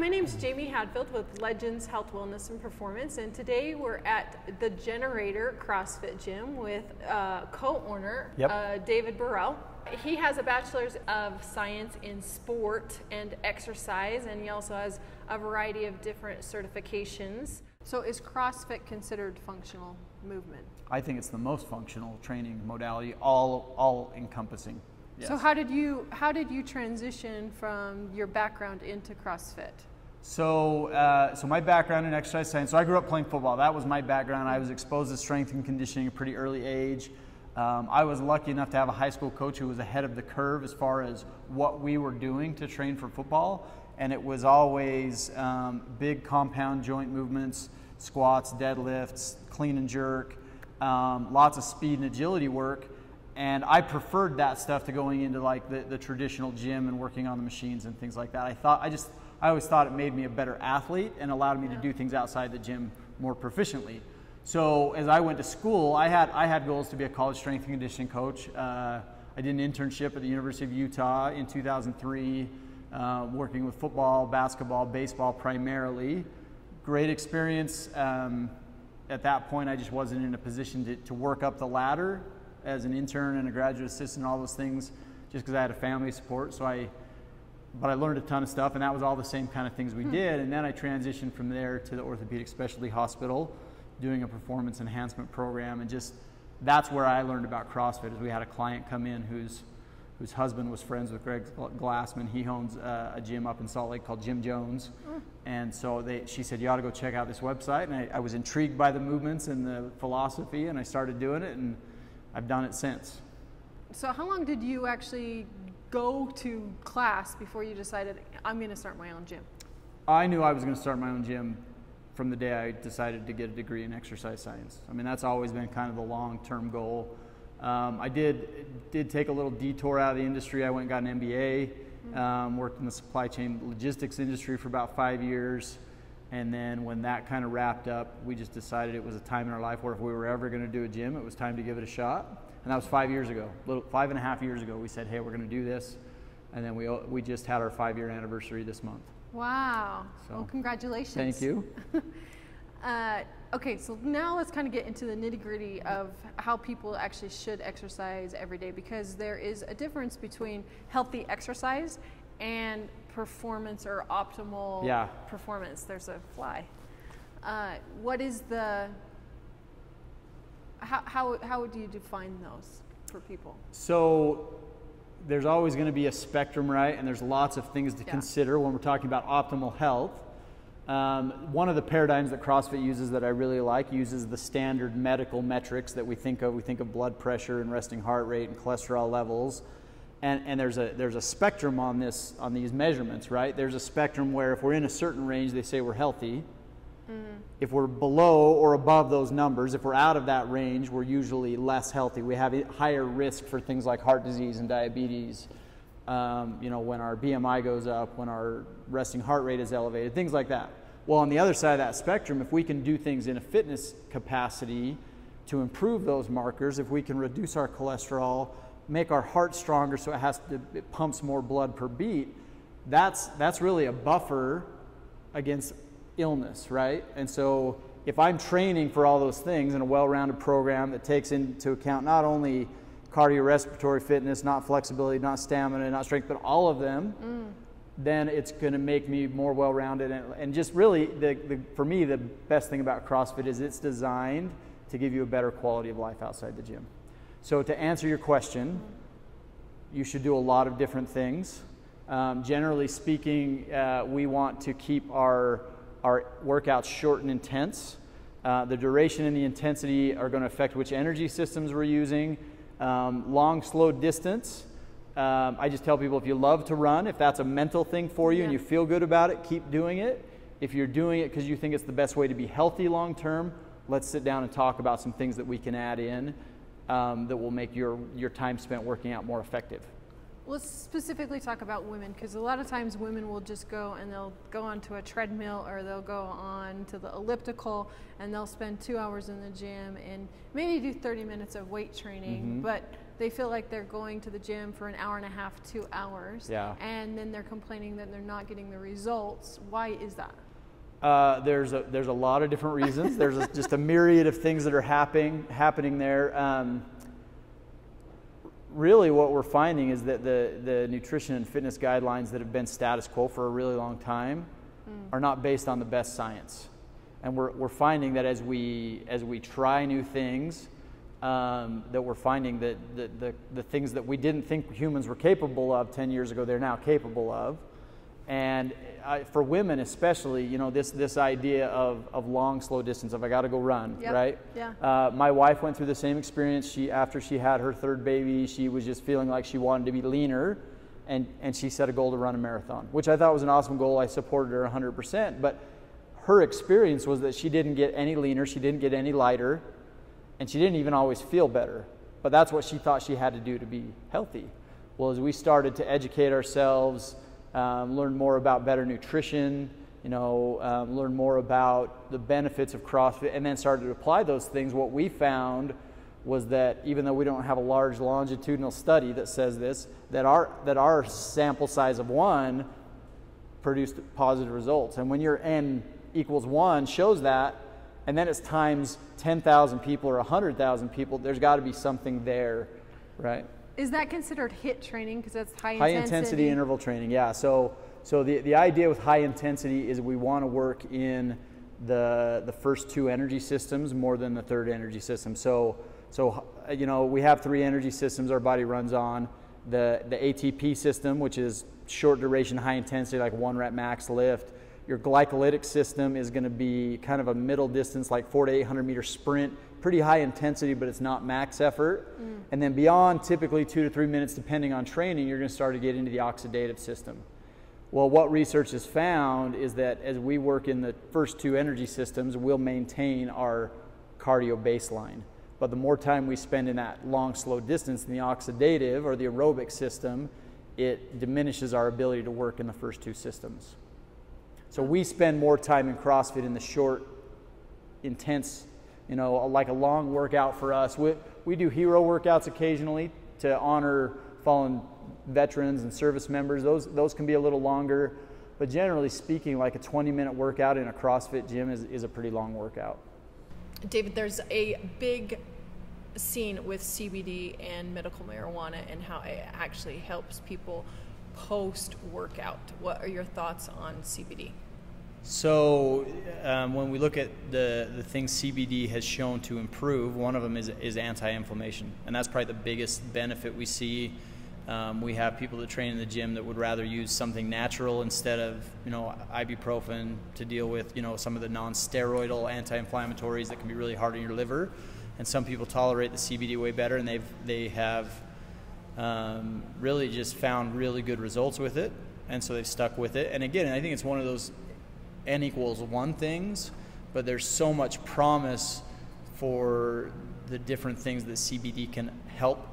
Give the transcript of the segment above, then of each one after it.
my name's Jamie Hadfield with Legends Health, Wellness, and Performance, and today we're at the Generator CrossFit Gym with co-owner David Burrell. He has a Bachelor's of Science in Sport and Exercise, and he also has a variety of different certifications. So is CrossFit considered functional movement? I think it's the most functional training modality, all encompassing. Yes. So how did you transition from your background into CrossFit? So my background in exercise science, so I grew up playing football. That was my background. I was exposed to strength and conditioning at a pretty early age. I was lucky enough to have a high school coach who was ahead of the curve as far as what we were doing to train for football. And it was always big compound joint movements, squats, deadlifts, clean and jerk, lots of speed and agility work. And I preferred that stuff to going into like the traditional gym and working on the machines and things like that. I always thought it made me a better athlete and allowed me to do things outside the gym more proficiently. So as I went to school, I had goals to be a college strength and conditioning coach. I did an internship at the University of Utah in 2003, working with football, basketball, baseball primarily. Great experience. At that point, I just wasn't in a position to work up the ladder as an intern and a graduate assistant, all those things, just because I had a family support. But I learned a ton of stuff, and that was all the same kind of things we did. And then I transitioned from there to the Orthopedic Specialty Hospital, doing a performance enhancement program, and just that's where I learned about CrossFit. Is we had a client come in whose husband was friends with Greg Glassman. He owns a gym up in Salt Lake called Jim Jones, and so she said, you ought to go check out this website. And I was intrigued by the movements and the philosophy, and I started doing it, and I've done it since. So how long did you actually go to class before you decided, I'm going to start my own gym? I knew I was going to start my own gym from the day I decided to get a degree in exercise science. I mean, that's always been kind of the long-term goal. I did take a little detour out of the industry. I went and got an MBA, worked in the supply chain logistics industry for about 5 years. And then when that kind of wrapped up, we just decided it was a time in our life where if we were ever going to do a gym, it was time to give it a shot. And that was 5 years ago, 5.5 years ago. We said, hey, we're going to do this. And then we just had our 5-year anniversary this month. Wow. So, well, congratulations. Thank you. Okay, so now let's kind of get into the nitty-gritty of how people actually should exercise every day, because there is a difference between healthy exercise and performance or optimal performance. There's a fly. What is the, how do you define those for people? So there's always going to be a spectrum, right? And there's lots of things to consider when we're talking about optimal health. One of the paradigms that CrossFit uses that I really like uses the standard medical metrics that we think of. We think of blood pressure and resting heart rate and cholesterol levels. And there's a spectrum on these measurements, right? There's a spectrum where if we're in a certain range, they say we're healthy. If we're below or above those numbers, if we're out of that range, we're usually less healthy. We have a higher risk for things like heart disease and diabetes. When our BMI goes up, when our resting heart rate is elevated, things like that. Well, on the other side of that spectrum, if we can do things in a fitness capacity to improve those markers, if we can reduce our cholesterol, make our heart stronger so it pumps more blood per beat, that's really a buffer against illness, right? And so if I'm training for all those things in a well-rounded program that takes into account not only cardiorespiratory fitness, not flexibility, not stamina, not strength, but all of them, then it's going to make me more well-rounded. And just really, for me, the best thing about CrossFit is it's designed to give you a better quality of life outside the gym. So to answer your question, you should do a lot of different things. Generally speaking, we want to keep our workouts short and intense. The duration and the intensity are going to affect which energy systems we're using. Long, slow distance. I just tell people, if you love to run, if that's a mental thing for you and you feel good about it, keep doing it. If you're doing it because you think it's the best way to be healthy long term, let's sit down and talk about some things that we can add in that will make your time spent working out more effective. Let's specifically talk about women, because a lot of times women will just go and they'll go onto a treadmill or they'll go on to the elliptical and they'll spend 2 hours in the gym and maybe do 30 minutes of weight training, but they feel like they're going to the gym for an hour and a half, 2 hours, and then they're complaining that they're not getting the results. Why is that? There's a lot of different reasons. There's just a myriad of things that are happening there. Really what we're finding is that the nutrition and fitness guidelines that have been status quo for a really long time are not based on the best science. And we're finding that as we try new things, that we're finding that the things that we didn't think humans were capable of 10 years ago, they're now capable of. And for women especially, you know, this idea of long, slow distance, if I got to go run, right? Yeah. My wife went through the same experience. After she had her third baby, she was just feeling like she wanted to be leaner, and she set a goal to run a marathon, which I thought was an awesome goal. I supported her 100%. But her experience was that she didn't get any leaner, she didn't get any lighter, and she didn't even always feel better. But that's what she thought she had to do to be healthy. Well, as we started to educate ourselves, learn more about better nutrition, learn more about the benefits of CrossFit, and then started to apply those things, what we found was that even though we don't have a large longitudinal study that says this, that our sample size of 1 produced positive results. And when your N equals 1 shows that, and then it's times 10,000 people or 100,000 people, there's got to be something there, right? Is that considered HIIT training? Because that's high intensity interval training, yeah. So the idea with high intensity is we want to work in the first 2 energy systems more than the third energy system. So we have 3 energy systems our body runs on. The ATP system, which is short duration, high intensity, like 1 rep max lift. Your glycolytic system is going to be kind of a middle distance, like 400 to 800 meter sprint. Pretty high intensity, but it's not max effort. And then beyond typically 2 to 3 minutes, depending on training, you're going to start to get into the oxidative system. Well, what research has found is that as we work in the first 2 energy systems, we'll maintain our cardio baseline. But the more time we spend in that long, slow distance in the oxidative or the aerobic system, it diminishes our ability to work in the first 2 systems. So we spend more time in CrossFit in the short, intense, like a long workout for us. We do hero workouts occasionally to honor fallen veterans and service members. Those can be a little longer, but generally speaking, like a 20-minute workout in a CrossFit gym is a pretty long workout. David, there's a big scene with CBD and medical marijuana and how it actually helps people post-workout. What are your thoughts on CBD? So when we look at the things CBD has shown to improve, one of them is anti-inflammation, and that's probably the biggest benefit we see. We have people that train in the gym that would rather use something natural instead of ibuprofen to deal with some of the non-steroidal anti-inflammatories that can be really hard on your liver, and some people tolerate the CBD way better, and they have really just found really good results with it, and so they've stuck with it. And again, I think it's one of those N equals 1 things, but there's so much promise for the different things that CBD can help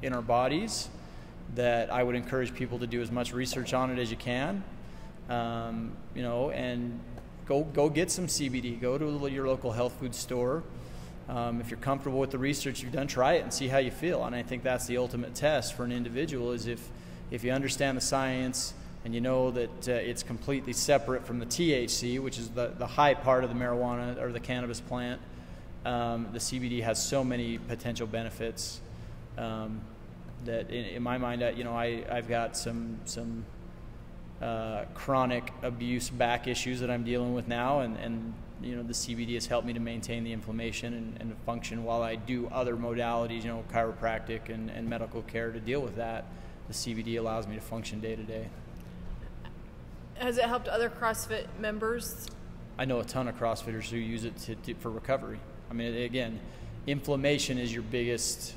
in our bodies that I would encourage people to do as much research on it as you can, and go get some CBD. Go to your local health food store. If you're comfortable with the research you've done, try it and see how you feel. And I think that's the ultimate test for an individual is if you understand the science and you know that it's completely separate from the THC, which is the high part of the marijuana or the cannabis plant. The CBD has so many potential benefits that in my mind, I've got some chronic abuse back issues that I'm dealing with now, and the CBD has helped me to maintain the inflammation and function while I do other modalities, chiropractic and medical care to deal with that. The CBD allows me to function day to day. Has it helped other CrossFit members? I know a ton of CrossFitters who use it for recovery. I mean, again, inflammation is your biggest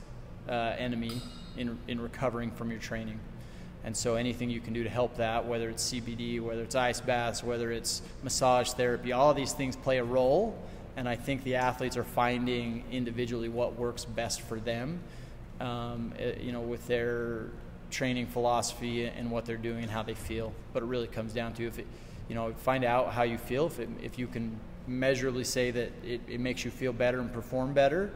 enemy in recovering from your training. And so anything you can do to help that, whether it's CBD, whether it's ice baths, whether it's massage therapy, all of these things play a role. And I think the athletes are finding individually what works best for them, with their training philosophy and what they're doing and how they feel. But it really comes down to find out how you feel. If you can measurably say that it makes you feel better and perform better.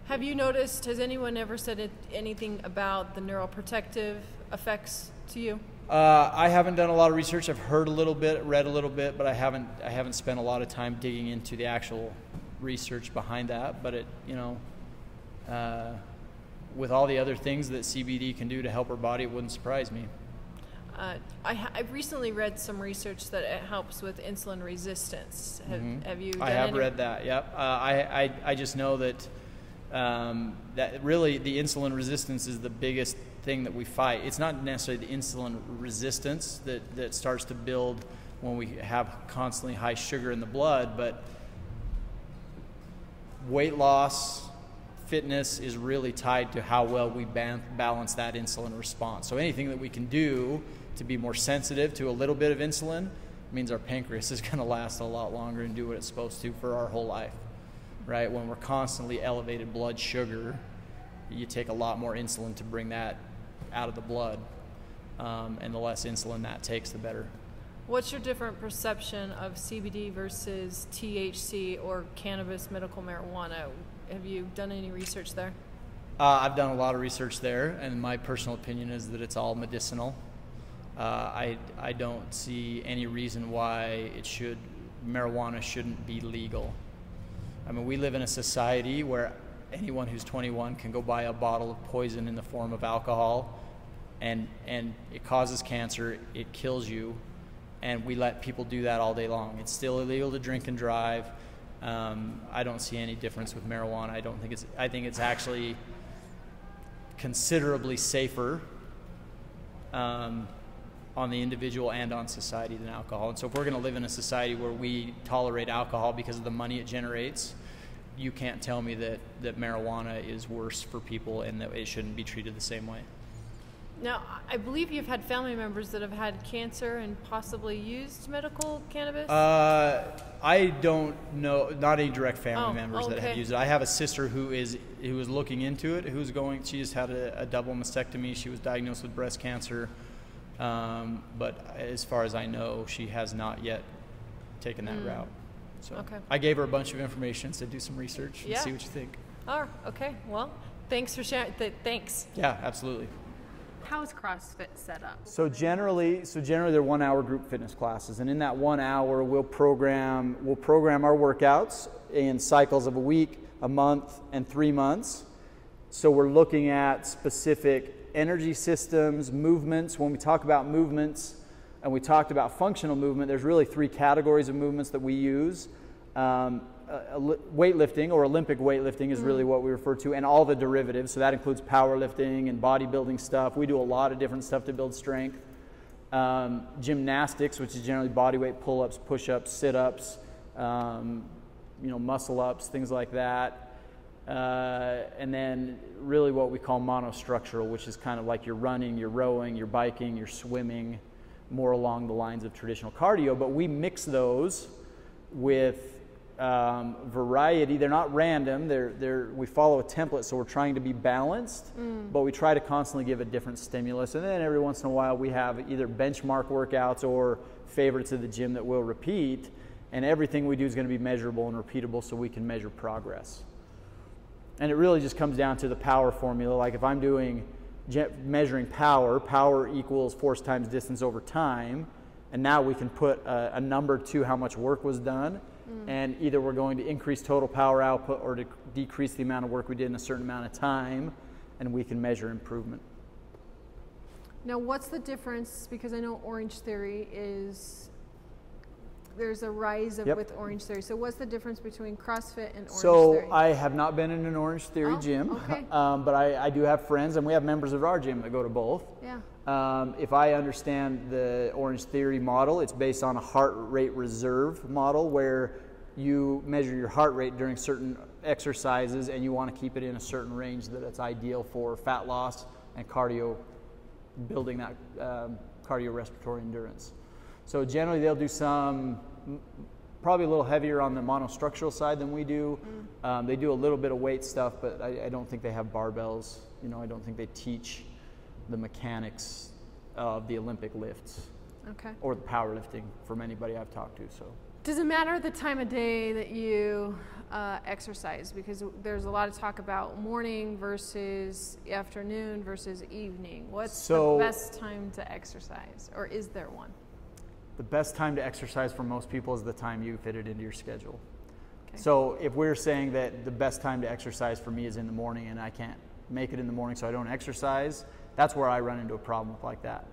Have you noticed, has anyone ever said anything about the neuroprotective effects to you? I haven't done a lot of research. I've heard a little bit, read a little bit, but I haven't spent a lot of time digging into the actual research behind that. But it, with all the other things that CBD can do to help our body, it wouldn't surprise me. I've recently read some research that it helps with insulin resistance. Have you done I have read that, yep. I just know that that really the insulin resistance is the biggest thing that we fight. It's not necessarily the insulin resistance that starts to build when we have constantly high sugar in the blood, but weight loss, fitness is really tied to how well we balance that insulin response. So anything that we can do to be more sensitive to a little bit of insulin means our pancreas is going to last a lot longer and do what it's supposed to for our whole life, right? When we're constantly elevated blood sugar, you take a lot more insulin to bring that out of the blood, and the less insulin that takes, the better. What's your different perception of CBD versus THC or cannabis medical marijuana? Have you done any research there? I've done a lot of research there, and my personal opinion is that it's all medicinal. I don't see any reason why marijuana shouldn't be legal. I mean, we live in a society where anyone who's 21 can go buy a bottle of poison in the form of alcohol, and it causes cancer, it kills you, and we let people do that all day long. It's still illegal to drink and drive. I don't see any difference with marijuana. I think it's actually considerably safer on the individual and on society than alcohol. And so if we're going to live in a society where we tolerate alcohol because of the money it generates, you can't tell me that marijuana is worse for people and that it shouldn't be treated the same way. Now, I believe you've had family members that have had cancer and possibly used medical cannabis? I don't know, not any direct family members that have used it. I have a sister who is looking into it, she just had a double mastectomy. She was diagnosed with breast cancer, but as far as I know, she has not yet taken that route. So I gave her a bunch of information, said do some research and see what you think. Oh, okay. Well, thanks for sharing. Thanks. Yeah, absolutely. How is CrossFit set up? So generally they're 1 hour group fitness classes, and in that 1 hour we'll program our workouts in cycles of a week, a month, and 3 months. So we're looking at specific energy systems, movements. When we talk about movements and we talked about functional movement, there's really 3 categories of movements that we use. Weightlifting, or Olympic weightlifting, is really what we refer to, and all the derivatives. So that includes powerlifting and bodybuilding stuff. We do a lot of different stuff to build strength. Gymnastics, which is generally bodyweight pull-ups, push-ups, sit-ups, muscle-ups, things like that. And then really what we call monostructural, which is kind of like you're running, you're rowing, you're biking, you're swimming, more along the lines of traditional cardio. But we mix those with variety. They're not random. We follow a template, so we're trying to be balanced, but we try to constantly give a different stimulus. And then every once in a while we have either benchmark workouts or favorites of the gym that we'll repeat, and everything we do is going to be measurable and repeatable so we can measure progress. And it really just comes down to the power formula. Like if I'm measuring power equals force times distance over time, and now we can put a number to how much work was done. And either we're going to increase total power output or to decrease the amount of work we did in a certain amount of time, and we can measure improvement. Now, what's the difference? Because I know Orange Theory there's a rise with Orange Theory. So what's the difference between CrossFit and Orange Theory? So I have not been in an Orange Theory gym, but I do have friends, and we have members of our gym that go to both. Yeah. If I understand the Orange Theory model, it's based on a heart rate reserve model where you measure your heart rate during certain exercises and you want to keep it in a certain range that it's ideal for fat loss and cardio, building that cardiorespiratory endurance. So generally they'll do some, probably a little heavier on the monostructural side than we do. They do a little bit of weight stuff, but I don't think they have barbells. I don't think they teach the mechanics of the Olympic lifts or the powerlifting from anybody I've talked to. So, does it matter the time of day that you exercise? Because there's a lot of talk about morning versus afternoon versus evening. What's the best time to exercise, or is there one? The best time to exercise for most people is the time you fit it into your schedule. Okay. So if we're saying that the best time to exercise for me is in the morning and I can't make it in the morning so I don't exercise, that's where I run into a problem like that.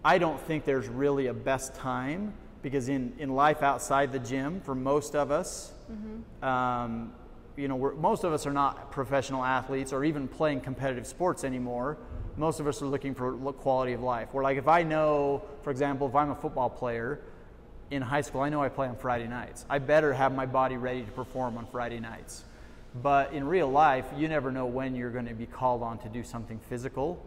I don't think there's really a best time, because in life outside the gym, for most of us, most of us are not professional athletes or even playing competitive sports anymore. Most of us are looking for quality of life. Where, like, if I know, for example, if I'm a football player in high school, I know I play on Friday nights. I better have my body ready to perform on Friday nights. But in real life, you never know when you're going to be called on to do something physical.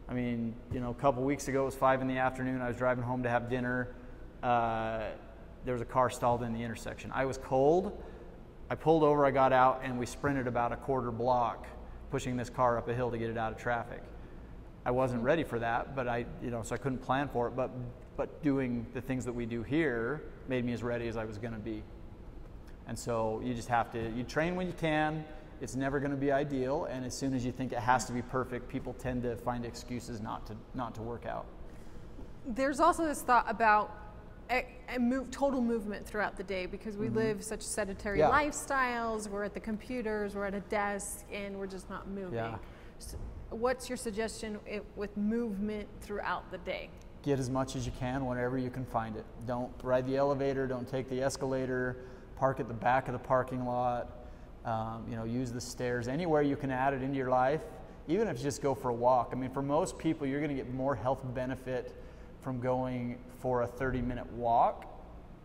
I mean, a couple weeks ago, it was 5 in the afternoon. I was driving home to have dinner. There was a car stalled in the intersection. I was cold. I pulled over, I got out, and we sprinted about a quarter block, pushing this car up a hill to get it out of traffic. I wasn't ready for that, but so I couldn't plan for it. But doing the things that we do here made me as ready as I was going to be. And so you just have to, you train when you can. It's never going to be ideal, and as soon as you think it has to be perfect, people tend to find excuses not to work out. There's also this thought about total movement throughout the day, because we live such sedentary lifestyles. We're at the computers, we're at a desk, and we're just not moving. Yeah. So what's your suggestion with movement throughout the day? Get as much as you can whenever you can find it. Don't ride the elevator, don't take the escalator, park at the back of the parking lot, use the stairs. Anywhere you can add it into your life, even if you just go for a walk. I mean, for most people, you're going to get more health benefit from going for a 30-minute walk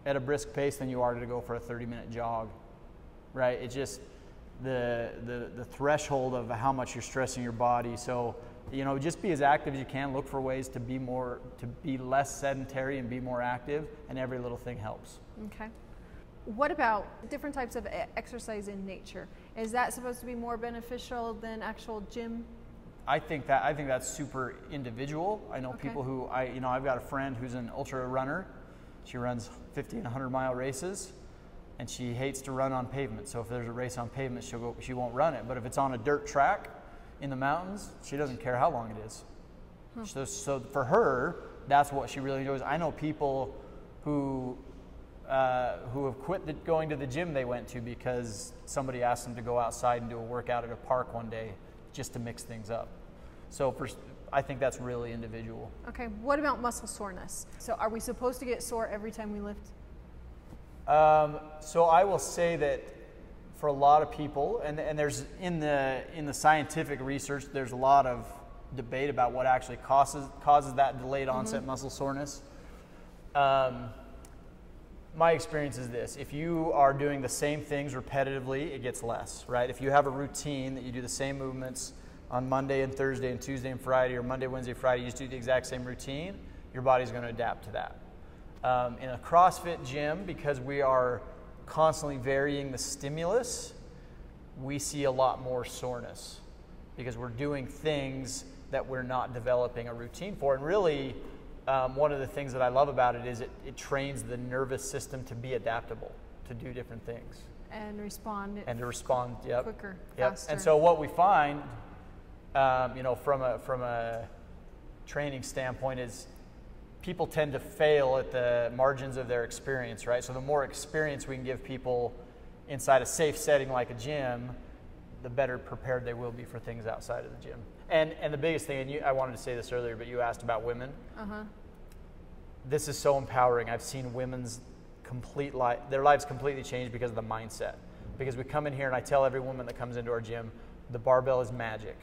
at a brisk pace than you are to go for a 30-minute jog, right? It's just the threshold of how much you're stressing your body. So, just be as active as you can. Look for ways to be less sedentary and be more active, and every little thing helps. Okay. What about different types of exercise in nature? Is that supposed to be more beneficial than actual gym? I think that's super individual. I know people who I've got a friend who's an ultra runner. She runs 50 and 100 mile races, and she hates to run on pavement. So if there's a race on pavement, she won't run it. But if it's on a dirt track in the mountains, she doesn't care how long it is. So for her, that's what she really enjoys. I know people who have quit going to the gym they went to because somebody asked them to go outside and do a workout at a park one day, just to mix things up. So I think that's really individual. Okay, what about muscle soreness? So are we supposed to get sore every time we lift? So I will say that for a lot of people, and there's in the scientific research, there's a lot of debate about what actually causes that delayed onset muscle soreness. My experience is this: if you are doing the same things repetitively, it gets less, right? If you have a routine that you do the same movements on Monday and Thursday and Tuesday and Friday, or Monday, Wednesday, Friday, you just do the exact same routine, your body's going to adapt to that. In a CrossFit gym, because we are constantly varying the stimulus, we see a lot more soreness because we're doing things that we're not developing a routine for. And really, one of the things that I love about it is it trains the nervous system to be adaptable, to do different things. And respond. And to respond, quicker, faster. And so what we find, from a training standpoint, is people tend to fail at the margins of their experience, right? So the more experience we can give people inside a safe setting like a gym, the better prepared they will be for things outside of the gym. And the biggest thing, and I wanted to say this earlier, but you asked about women. This is so empowering. I've seen women's their lives completely change because of the mindset. Because we come in here and I tell every woman that comes into our gym, the barbell is magic,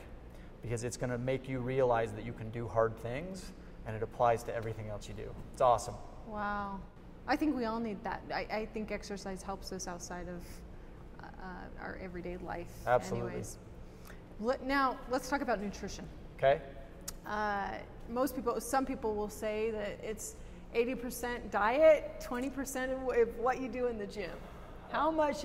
because it's going to make you realize that you can do hard things, and it applies to everything else you do. It's awesome. Wow. I think we all need that. I think exercise helps us outside of our everyday life. Absolutely. Anyways. Now, let's talk about nutrition. Okay. Some people will say that it's 80% diet, 20% of what you do in the gym. How much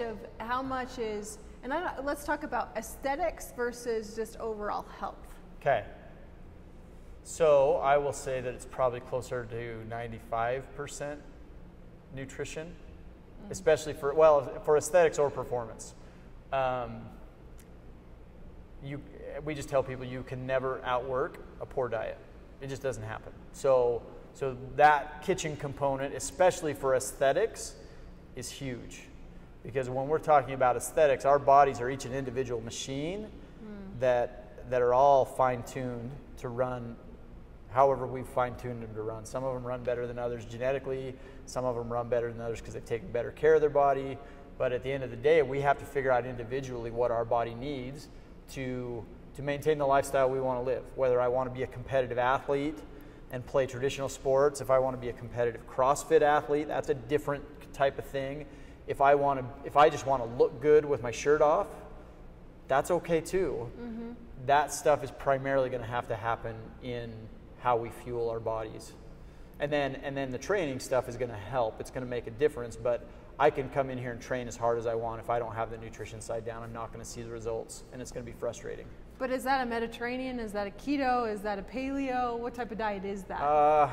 is, and let's talk about aesthetics versus just overall health. Okay. So I will say that it's probably closer to 95% nutrition, especially for aesthetics or performance. we just tell people you can never outwork a poor diet. It just doesn't happen. So that kitchen component, especially for aesthetics, is huge. Because when we're talking about aesthetics, our bodies are each an individual machine that are all fine-tuned to run however we've fine-tuned them to run. Some of them run better than others genetically. Some of them run better than others because they've taken better care of their body. But at the end of the day, we have to figure out individually what our body needs to maintain the lifestyle we want to live. Whether I want to be a competitive athlete and play traditional sports, if I want to be a competitive CrossFit athlete, that's a different type of thing. If I just want to look good with my shirt off, that's okay too. Mm-hmm. That stuff is primarily going to happen in how we fuel our bodies. And then the training stuff is going to help. It's going to make a difference, but I can come in here and train as hard as I want. If I don't have the nutrition side down, I'm not going to see the results, and it's going to be frustrating. But is that a Mediterranean? Is that a keto? Is that a paleo? What type of diet is that? I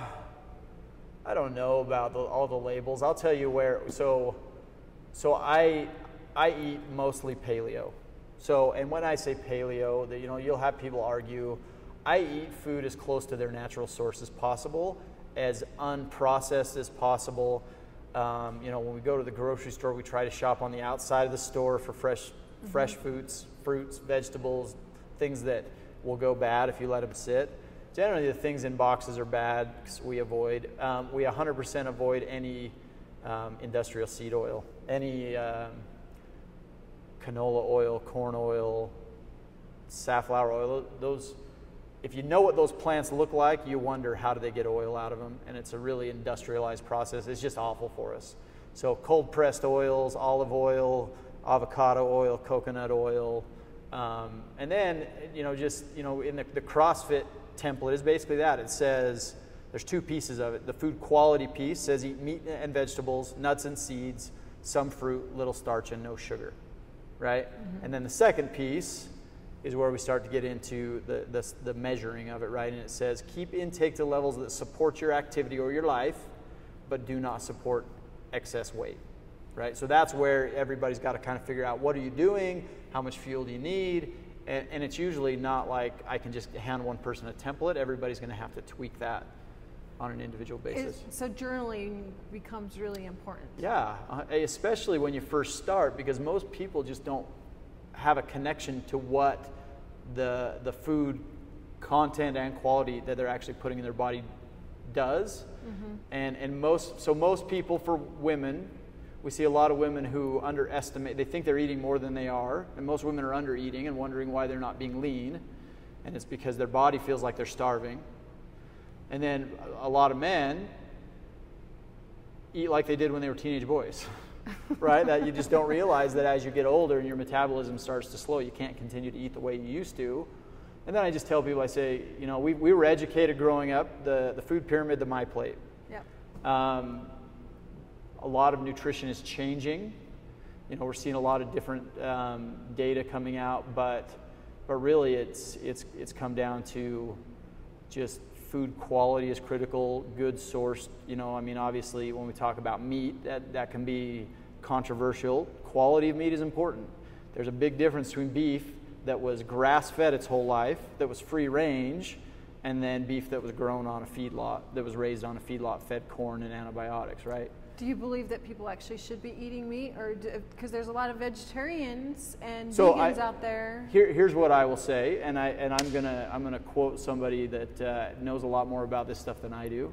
don't know about all the labels. I'll tell you where. So I eat mostly paleo. So, and when I say paleo, you'll have people argue. I eat food as close to their natural source as possible, as unprocessed as possible. When we go to the grocery store, we try to shop on the outside of the store for fresh fruits, vegetables, things that will go bad if you let them sit. Generally, the things in boxes are bad because we avoid. We 100% avoid any industrial seed oil, any canola oil, corn oil, safflower oil. Those, if you know what those plants look like, you wonder how do they get oil out of them, and it's a really industrialized process. It's just awful for us. So cold pressed oils, olive oil, avocado oil, coconut oil, and then in the CrossFit template is basically that. It says there's two pieces of it. The food quality piece says eat meat and vegetables, nuts and seeds, some fruit, little starch, and no sugar, right? Mm-hmm. And then the second piece is where we start to get into the measuring of it, right? And it says keep intake to levels that support your activity or your life, but do not support excess weight, right? So that's where everybody's got to kind of figure out what are you doing, how much fuel do you need, and it's usually not like I can just hand one person a template. Everybody's going to have to tweak that on an individual basis. So journaling becomes really important. Yeah, especially when you first start, because most people just don't have a connection to what the food content and quality that they're actually putting in their body does. Mm-hmm. And most people, for women, we see a lot of women who underestimate, they think they're eating more than they are, and most women are under eating and wondering why they're not being lean, and it's because their body feels like they're starving. And then a lot of men eat like they did when they were teenage boys. Right? That you just don't realize that as you get older and your metabolism starts to slow, you can't continue to eat the way you used to. And then I just tell people, I say, we were educated growing up, the food pyramid, the my plate. Yep. A lot of nutrition is changing. We're seeing a lot of different data coming out, but really it's come down to just food quality is critical, good sourced. Obviously when we talk about meat, that can be controversial. Quality of meat is important. There's a big difference between beef that was grass-fed its whole life, that was free range, and then beef that was grown on a feedlot, that was raised on a feedlot, fed corn and antibiotics, right? Do you believe that people actually should be eating meat, or because there's a lot of vegetarians and vegans out there? Here's what I will say, and I'm gonna quote somebody that knows a lot more about this stuff than I do.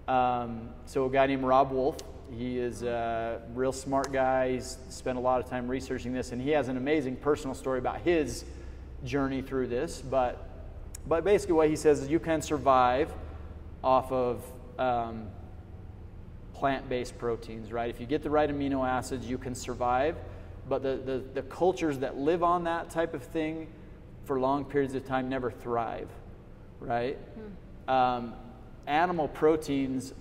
So a guy named Rob Wolf, he is a real smart guy. He's spent a lot of time researching this, and he has an amazing personal story about his journey through this. But basically, what he says is you can survive off of plant-based proteins, right? If you get the right amino acids, you can survive. But the cultures that live on that type of thing for long periods of time never thrive, right? Animal proteins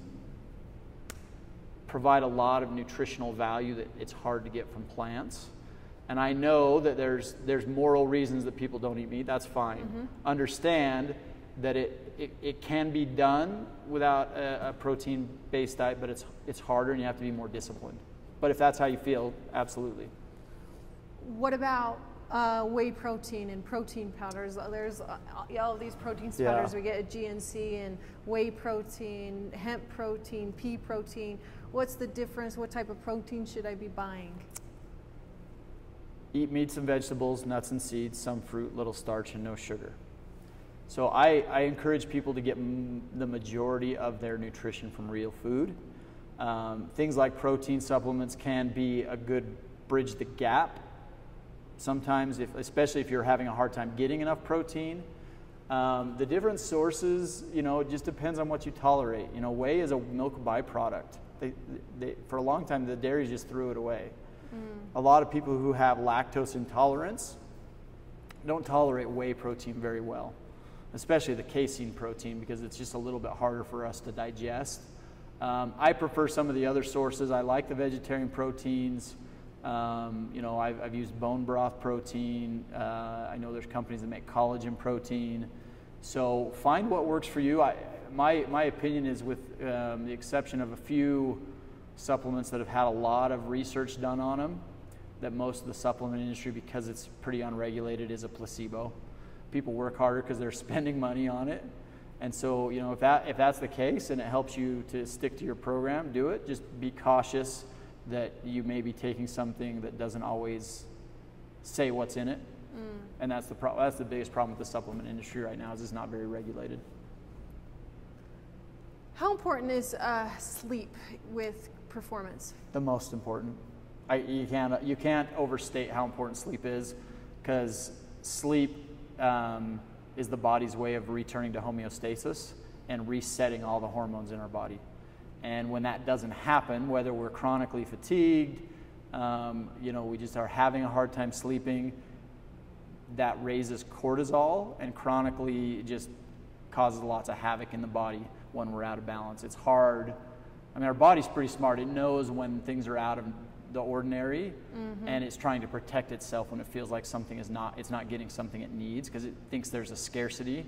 provide a lot of nutritional value that it's hard to get from plants. And I know that there's moral reasons that people don't eat meat. That's fine. Mm-hmm. Understand that it can be done without a protein-based diet, but it's harder and you have to be more disciplined. But if that's how you feel, absolutely. What about whey protein and protein powders? There's all these protein powders we get at GNC, and whey protein, hemp protein, pea protein. What's the difference? What type of protein should I be buying? Eat meats and vegetables, nuts and seeds, some fruit, little starch, and no sugar. So I encourage people to get the majority of their nutrition from real food. Things like protein supplements can be a good bridge the gap. Sometimes, especially if you're having a hard time getting enough protein. The different sources, it just depends on what you tolerate. Whey is a milk byproduct. For a long time, the dairies just threw it away. A lot of people who have lactose intolerance don't tolerate whey protein very well, especially the casein protein, because it's just a little bit harder for us to digest. I prefer some of the other sources. I like the vegetarian proteins. I've used bone broth protein. I know there's companies that make collagen protein. So find what works for you. My opinion is, with the exception of a few supplements that have had a lot of research done on them, that most of the supplement industry, because it's pretty unregulated, is a placebo. People work harder because they're spending money on it. And so, if that's the case and it helps you to stick to your program, do it. Just be cautious that you may be taking something that doesn't always say what's in it. And that's the biggest problem with the supplement industry right now, is it's not very regulated. How important is sleep with performance? The most important. You can't overstate how important sleep is, because sleep is the body's way of returning to homeostasis and resetting all the hormones in our body. And when that doesn't happen, whether we're chronically fatigued, we just are having a hard time sleeping, that raises cortisol and chronically just causes lots of havoc in the body when we're out of balance. It's hard. Our body's pretty smart. It knows when things are out of the ordinary, and it's trying to protect itself when it feels like it's not getting something it needs, because it thinks there's a scarcity.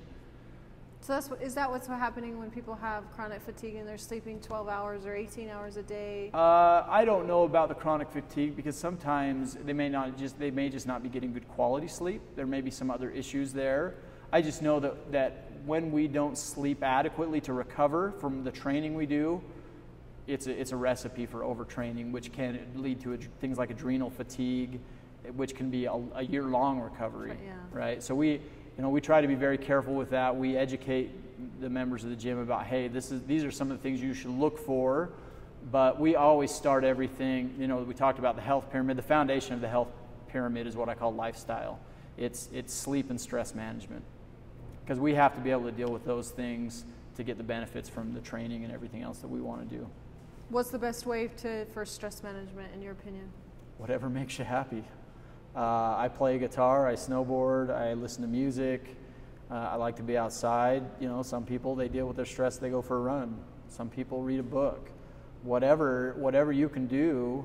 So is that what's happening when people have chronic fatigue and they're sleeping 12 hours or 18 hours a day? I don't know about the chronic fatigue, because sometimes they may just not be getting good quality sleep. There may be some other issues there. I just know that when we don't sleep adequately to recover from the training we do, it's a recipe for overtraining, which can lead to things like adrenal fatigue, which can be a year-long recovery, right? So we try to be very careful with that. We educate the members of the gym about, hey, these are some of the things you should look for, but we always start everything. We talked about the health pyramid. The foundation of the health pyramid is what I call lifestyle. It's sleep and stress management, because we have to be able to deal with those things to get the benefits from the training and everything else that we want to do. What's the best way for stress management, in your opinion? Whatever makes you happy. I play guitar, I snowboard, I listen to music, I like to be outside. Some people, they deal with their stress, they go for a run. Some people read a book. Whatever you can do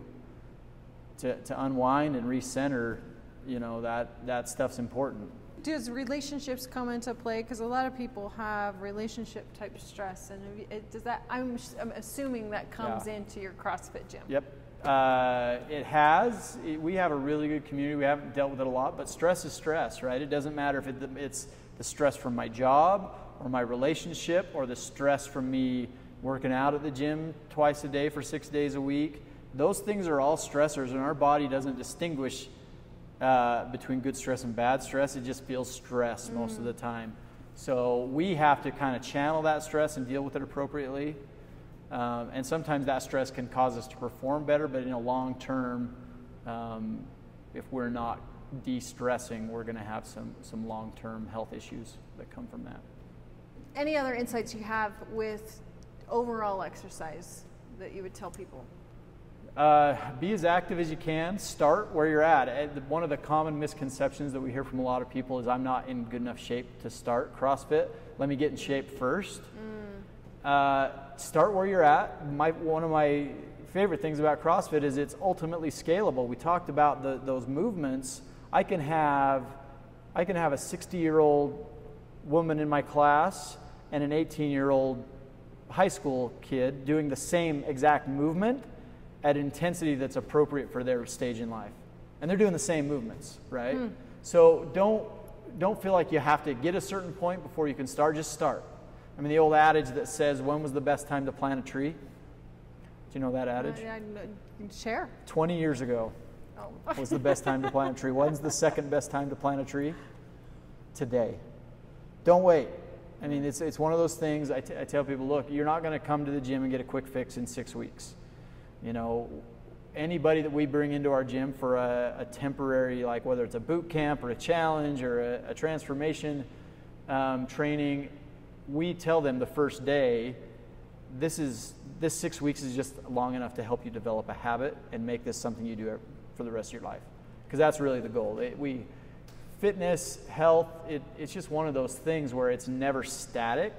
to unwind and recenter, that stuff's important. Does relationships come into play? Because a lot of people have relationship type stress, and I'm assuming that comes into your CrossFit gym. Yep. It has. We have a really good community. We haven't dealt with it a lot, but stress is stress, right? It doesn't matter if it's the stress from my job or my relationship, or the stress from me working out at the gym twice a day for 6 days a week. Those things are all stressors, and our body doesn't distinguish between good stress and bad stress. It just feels stress most of the time. So we have to kind of channel that stress and deal with it appropriately. And sometimes that stress can cause us to perform better, but in a long term, if we're not de-stressing, we're going to have some long-term health issues that come from that. Any other insights you have with overall exercise that you would tell people? Be as active as you can. Start where you're at. One of the common misconceptions that we hear from a lot of people is, I'm not in good enough shape to start CrossFit. Let me get in shape first. Start where you're at. One of my favorite things about CrossFit is it's ultimately scalable. We talked about those movements. I can have a 60-year-old woman in my class and an 18-year-old high school kid doing the same exact movement at intensity that's appropriate for their stage in life. and they're doing the same movements, right? So don't feel like you have to get a certain point before you can start. Just start. I mean, the old adage that says, when was the best time to plant a tree? Do you know that adage? Share. 20 years ago was the best time to plant a tree. When's the second best time to plant a tree? Today. Don't wait. I mean, it's one of those things. I tell people, look, you're not going to come to the gym and get a quick fix in 6 weeks. You know, anybody that we bring into our gym for a temporary, like whether it's a boot camp or a challenge or a transformation training, we tell them the first day, this 6 weeks is just long enough to help you develop a habit and make this something you do for the rest of your life. Because that's really the goal. Fitness, health, it's just one of those things where it's never static.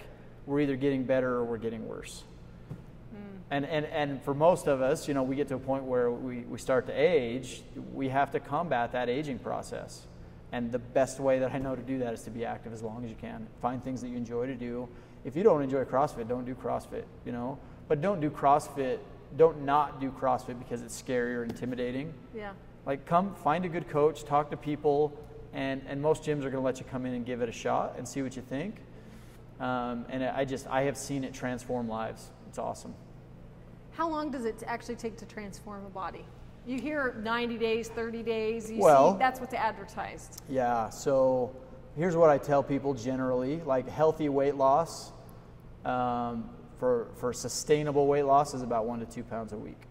We're either getting better or we're getting worse. And for most of us, you know, we get to a point where we start to age. We have to combat that aging process. And the best way that I know to do that is to be active as long as you can. Find things that you enjoy to do. If you don't enjoy CrossFit, don't do CrossFit, you know. But don't not do CrossFit because it's scary or intimidating. Yeah. Like, come find a good coach, talk to people. And most gyms are going to let you come in and give it a shot and see what you think. And I have seen it transform lives. It's awesome. How long does it actually take to transform a body? You hear 90 days, 30 days. See, that's what's advertised. Yeah. So here's what I tell people generally. Like, healthy weight loss for sustainable weight loss is about 1 to 2 pounds a week.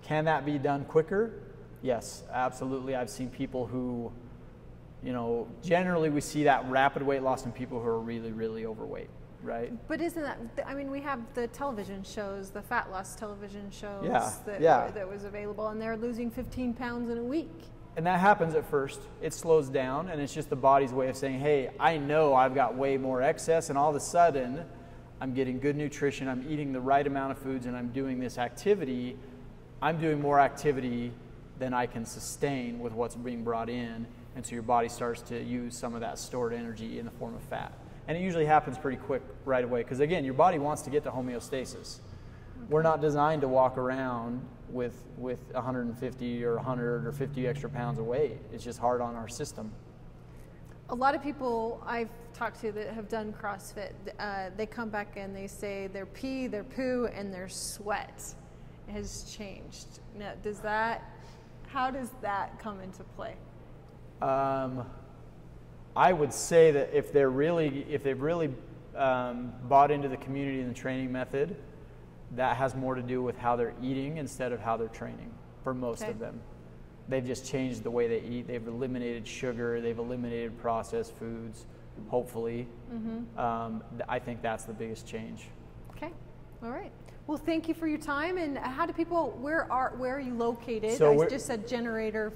Can that be done quicker? Yes, absolutely. I've seen people who, you know, generally we see that rapid weight loss in people who are really, really overweight, right? But isn't that, I mean, we have the television shows, the fat loss television shows that was available, and they're losing 15 pounds in a week. And that happens at first. It slows down, and it's just the body's way of saying, hey, I know I've got way more excess, and all of a sudden I'm getting good nutrition, I'm eating the right amount of foods, and I'm doing this activity. I'm doing more activity than I can sustain with what's being brought in. And so your body starts to use some of that stored energy in the form of fat. And it usually happens pretty quick right away because, again, your body wants to get to homeostasis. Okay. We're not designed to walk around with 150 or 100 or 50 extra pounds of weight. It's just hard on our system. A lot of people I've talked to that have done CrossFit, they come back and they say their pee, their poo, and their sweat has changed. Now, how does that come into play? I would say that if they've really bought into the community and the training method, that has more to do with how they're eating instead of how they're training for most of them. They've just changed the way they eat. They've eliminated sugar. They've eliminated processed foods, hopefully. I think that's the biggest change. Okay. All right. Well, thank you for your time. And how do people, where are you located? So I just said Generator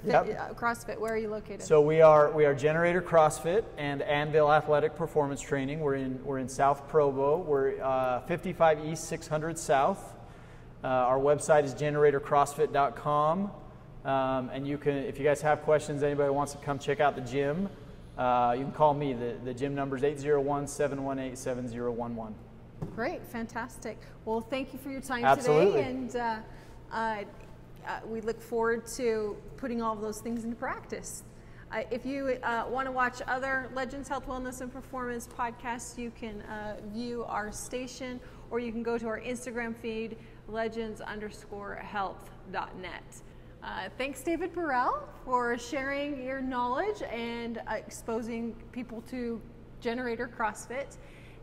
CrossFit. Where are you located? So we are Generator CrossFit and Anvil Athletic Performance Training. We're in South Provo. We're 55 East, 600 South. Our website is generatorcrossfit.com. And you can, if you guys have questions, anybody wants to come check out the gym, you can call me. The gym number is 801-718-7011. Great, fantastic. Well, thank you for your time Absolutely. Today, and we look forward to putting all of those things into practice. If you want to watch other Legends Health, Wellness, and Performance podcasts, you can view our station, or you can go to our Instagram feed, legends_health.net. Thanks, David Burrell, for sharing your knowledge and exposing people to Generator CrossFit.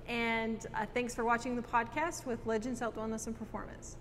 And thanks for watching the podcast with Legends Health, Wellness, and Performance.